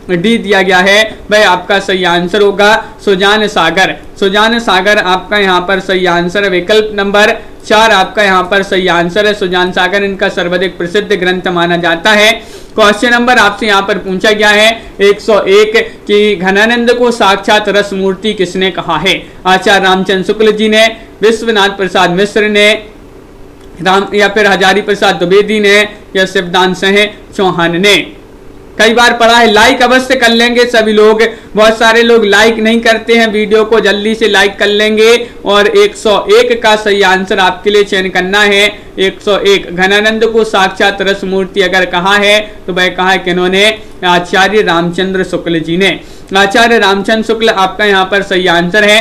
डी दिया गया है वह आपका सही आंसर होगा सुजान सागर। सुजान सागर आपका यहाँ पर सही आंसर है। विकल्प नंबर 4 आपका यहाँ पर सही आंसर है। सुजान सागर इनका सर्वाधिक प्रसिद्ध ग्रंथ माना जाता है। क्वेश्चन नंबर आपसे यहाँ पर पूछा गया है 101 कि घनानंद को साक्षात रस मूर्ति किसने कहा है? आचार्य रामचंद्र शुक्ल जी ने, विश्वनाथ प्रसाद मिश्र ने, या फिर हजारी प्रसाद द्विवेदी ने, या शिवदान सिंह चौहान ने। कई बार पढ़ा है, लाइक अवश्य कर लेंगे सभी लोग। बहुत सारे लोग लाइक नहीं करते हैं, वीडियो को जल्दी से लाइक कर लेंगे। और 101 का सही आंसर आपके लिए चयन करना है। 101 घनानंद को साक्षात रस मूर्ति अगर कहा है तो वह कहा है किन्होंने? आचार्य रामचंद्र शुक्ल जी ने। आचार्य रामचंद्र शुक्ल आपका यहाँ पर सही आंसर है।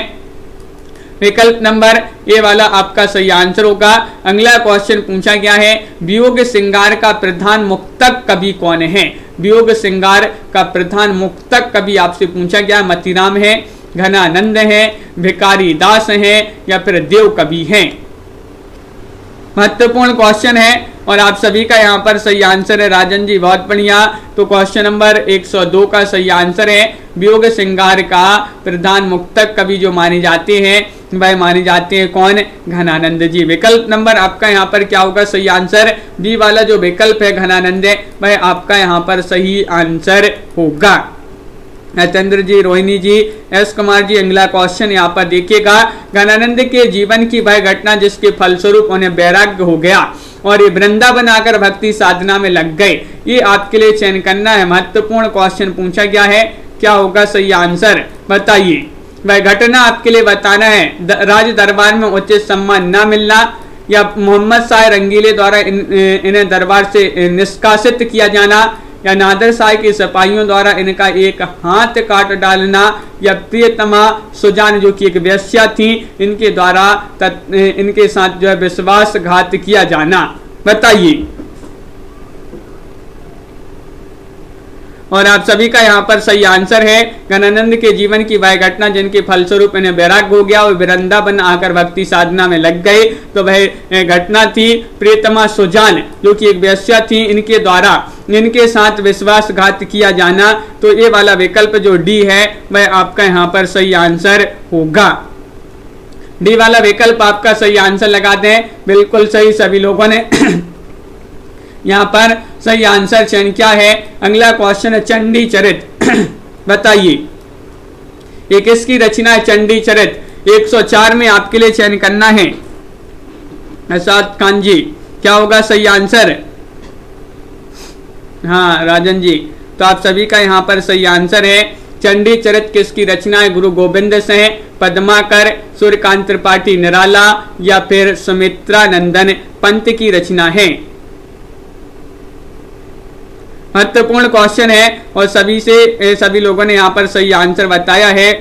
विकल्प नंबर ए वाला आपका सही आंसर होगा। अगला क्वेश्चन पूछा गया है वियोग श्रृंगार का प्रधान मुक्तक कवि कौन है? वियोग श्रृंगार का प्रधान मुक्तक कवि आपसे पूछा गया। मतीराम है, घनानंद है, भिखारी दास है, या फिर देव कवि है। महत्वपूर्ण क्वेश्चन है और आप सभी का यहाँ पर सही आंसर है। राजन जी बहुत बढ़िया। तो क्वेश्चन नंबर 102 का सही आंसर है वियोग श्रृंगार का प्रधान मुक्तक कवि जो माने जाते हैं वह माने जाते हैं कौन? घनानंद जी। विकल्प नंबर आपका यहाँ पर क्या होगा सही आंसर? बी वाला जो विकल्प है घनानंद वह आपका यहाँ पर सही आंसर होगा। नरेंद्र जी, रोहिणी जी, एस कुमार जी, अगला क्वेश्चन यहाँ पर देखिएगा। घनानंद के जीवन की वह घटना जिसके फलस्वरूप उन्हें वैराग्य हो गया और ये वृंदावन आकर भक्ति साधना में लग गए, ये आपके लिए चयन करना है। महत्वपूर्ण क्वेश्चन पूछा गया है, क्या होगा सही आंसर? बताइए। वह घटना आपके लिए बताना है। राज दरबार में उचित सम्मान न मिलना, या मोहम्मद शाह रंगीले द्वारा इन्हें दरबार से निष्कासित किया जाना, या नादर शाह के सिपाहियों द्वारा इनका एक हाथ काट डालना, या प्रियतमा सुजान जो कि एक वेश्या थी इनके द्वारा इनके साथ जो है विश्वासघात किया जाना। बताइए। और आप सभी का यहाँ पर सही आंसर है घनानंद के जीवन की वह घटना जिनके फलस्वरूप इन्हें वैराग्य हो गया और वृंदावन आकर भक्ति साधना में लग गए, तो वह घटना थी प्रियतमा सुजान जो कि एक वेश्या थी, इनके द्वारा इनके साथ विश्वासघात किया जाना। तो ये वाला विकल्प जो डी है वह आपका यहाँ पर सही आंसर होगा। डी वाला विकल्प आपका सही आंसर लगा दें। बिल्कुल सही, सभी लोगों ने यहाँ पर सही आंसर चयन क्या है। अगला क्वेश्चन है चंडी चरित। बताइए ये किसकी रचना है? चंडी चरित 104 में आपके लिए चयन करना है। असाद खान जी, क्या होगा सही आंसर? हाँ राजन जी, तो आप सभी का यहाँ पर सही आंसर है। चंडी चरित किसकी रचना है? गुरु गोविंद सिंह, पद्माकर, सूर्यकांत त्रिपाठी निराला, या फिर सुमित्रा नंदन पंत की रचना है। महत्वपूर्ण क्वेश्चन है और सभी लोगों ने यहाँ पर सही आंसर बताया है।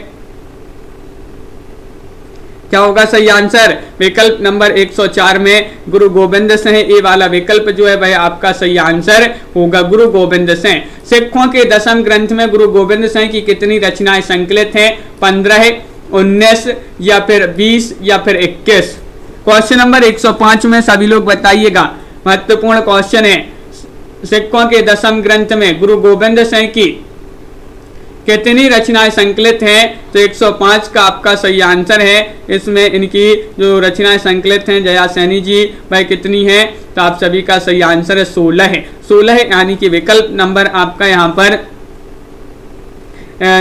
क्या होगा सही आंसर? विकल्प नंबर 104 में गुरु गोविंद सिंह, ये वाला विकल्प जो है वह आपका सही आंसर होगा, गुरु गोविंद सिंह। सिखों के 10वें ग्रंथ में गुरु गोविंद सिंह की कितनी रचनाएं संकलित हैं? 15, 19, या फिर 20, या फिर 21? क्वेश्चन नंबर 105 में सभी लोग बताइएगा। महत्वपूर्ण क्वेश्चन है, सिखों के 10वें ग्रंथ में गुरु गोविंद सिंह की कितनी रचनाएं संकलित हैं? तो 105 का आपका सही आंसर है। इसमें इनकी जो रचनाएं संकलित हैं जया सैनी जी, वह कितनी है? तो आप सभी का सही आंसर है 16 है। 16 यानी कि विकल्प नंबर आपका यहाँ पर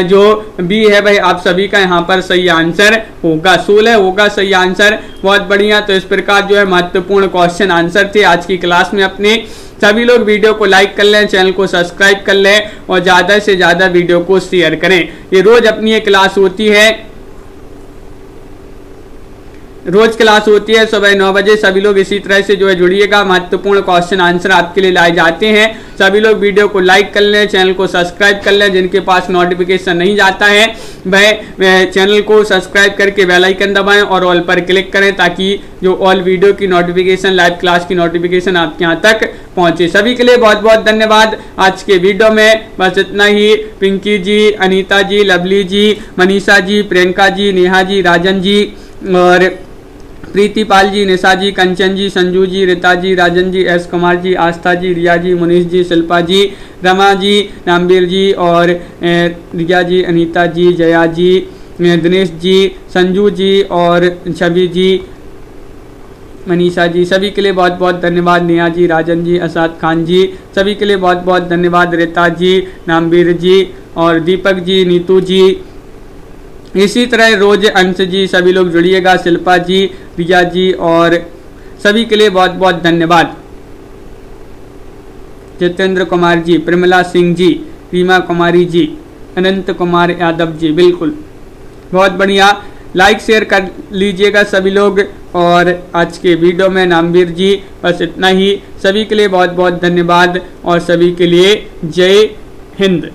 जो बी है वह आप सभी का यहाँ पर सही आंसर होगा। 16 होगा सही आंसर। बहुत बढ़िया। तो इस प्रकार जो है महत्वपूर्ण क्वेश्चन आंसर थे आज की क्लास में अपने। सभी लोग वीडियो को लाइक कर लें, चैनल को सब्सक्राइब कर लें और ज़्यादा से ज़्यादा वीडियो को शेयर करें। ये रोज अपनी ये क्लास होती है रोज क्लास होती है सुबह 9 बजे। सभी लोग इसी तरह से जो है जुड़िएगा, महत्वपूर्ण क्वेश्चन आंसर आपके लिए लाए जाते हैं। सभी लोग वीडियो को लाइक कर लें, चैनल को सब्सक्राइब कर लें। जिनके पास नोटिफिकेशन नहीं जाता है वह चैनल को सब्सक्राइब करके बेल आइकन दबाएं और ऑल पर क्लिक करें, ताकि जो ऑल वीडियो की नोटिफिकेशन, लाइव क्लास की नोटिफिकेशन आपके यहाँ तक पहुंचे। सभी के लिए बहुत बहुत धन्यवाद। आज के वीडियो में बस इतना ही। पिंकी जी, अनीता जी, लवली जी, मनीषा जी, प्रियंका जी, नेहा जी, राजन जी और प्रीतिपाल जी, निशा जी, कंचन जी, संजू जी, रीता जी, राजन जी, एस कुमार जी, आस्था जी, रिया जी, मुनीष जी, शिल्पा जी, रमा जी, रामवीर जी और रिया जी, अनीता जी, जया जी, दिनेश जी, संजू जी और छवि जी, मनीषा जी, सभी के लिए बहुत बहुत धन्यवाद। नेहा जी, राजन जी, असाद खान जी, सभी के लिए बहुत बहुत धन्यवाद। रीता जी, रामवीर जी और दीपक जी, नीतू जी, इसी तरह रोज अंश जी, सभी लोग जुड़िएगा। शिल्पा जी, रिया जी और सभी के लिए बहुत बहुत धन्यवाद। जितेंद्र कुमार जी, प्रमिला सिंह जी, रीमा कुमारी जी, अनंत कुमार यादव जी, बिल्कुल बहुत बढ़िया। लाइक शेयर कर लीजिएगा सभी लोग। और आज के वीडियो में नामवीर जी बस इतना ही। सभी के लिए बहुत बहुत धन्यवाद और सभी के लिए जय हिंद।